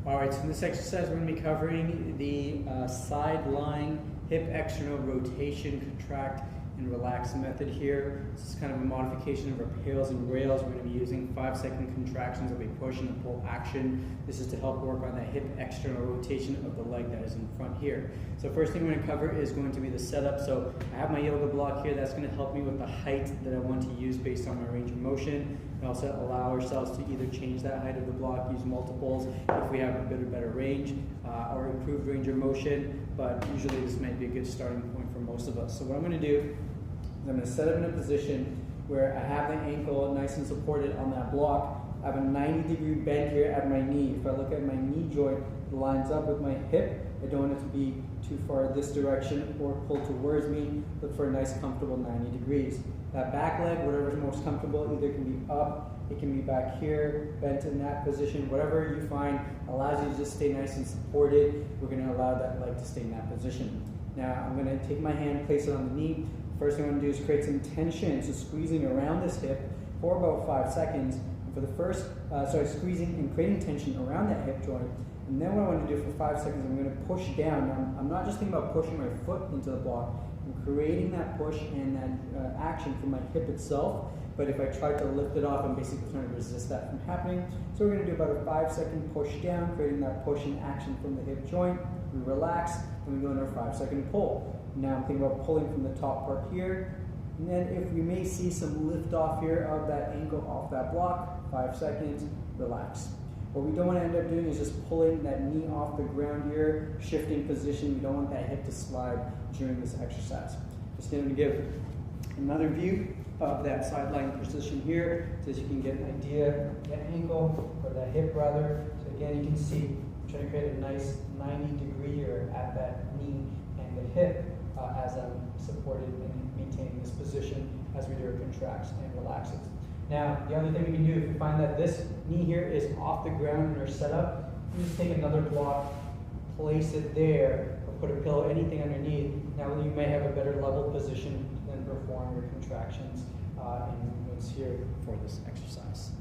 Alright, so in this exercise we're going to be covering the side lying hip external rotation, contract, and relax method here. This is kind of a modification of our pails and rails. We're going to be using 5-second contractions of a push and a pull action. This is to help work on that hip external rotation of the leg that is in front here. So first thing we're going to cover is going to be the setup. So I have my yoga block here. That's going to help me with the height that I want to use based on my range of motion. We also allow ourselves to either change that height of the block, use multiples if we have a bit of better range, or improved range of motion, but usually this might be a good starting point for most of us. So what I'm going to do is I'm going to set up in a position where I have the ankle nice and supported on that block. I have a 90-degree bend here at my knee. If I look at my knee joint, it lines up with my hip. I don't want it to be too far this direction or pull towards me. Look for a nice comfortable 90 degrees. That back leg, whatever is most comfortable, either can be up, it can be back here, bent in that position, whatever you find allows you to just stay nice and supported. We're going to allow that leg to stay in that position. Now I'm going to take my hand, place it on the knee. First thing I'm going to do is create some tension, so squeezing around this hip for about 5 seconds. And for the first, squeezing and creating tension around that hip joint. And then what I want to do for 5 seconds, I'm going to push down. Now, I'm not just thinking about pushing my foot into the block. I'm creating that push and that action from my hip itself. But if I try to lift it off, I'm basically trying to resist that from happening. So we're going to do about a 5-second push down, creating that push and action from the hip joint. We relax, and we go into our 5-second pull. Now I'm thinking about pulling from the top part here. And then if we may see some lift off here of that ankle off that block, 5 seconds, relax. What we don't want to end up doing is just pulling that knee off the ground here, shifting position. We don't want that hip to slide during this exercise. Just going to give another view of that side lying position here so that you can get an idea of that ankle, or that hip rather. So again, you can see I'm trying to create a nice 90-degree here at that knee and the hip as I'm supported and maintaining this position as we do our contracts and relaxes. Now, the other thing we can do, if we find that this knee here is off the ground in our setup, you just take another block, place it there, or put a pillow, anything underneath. Now you may have a better level position to then perform your contractions and movements here for this exercise.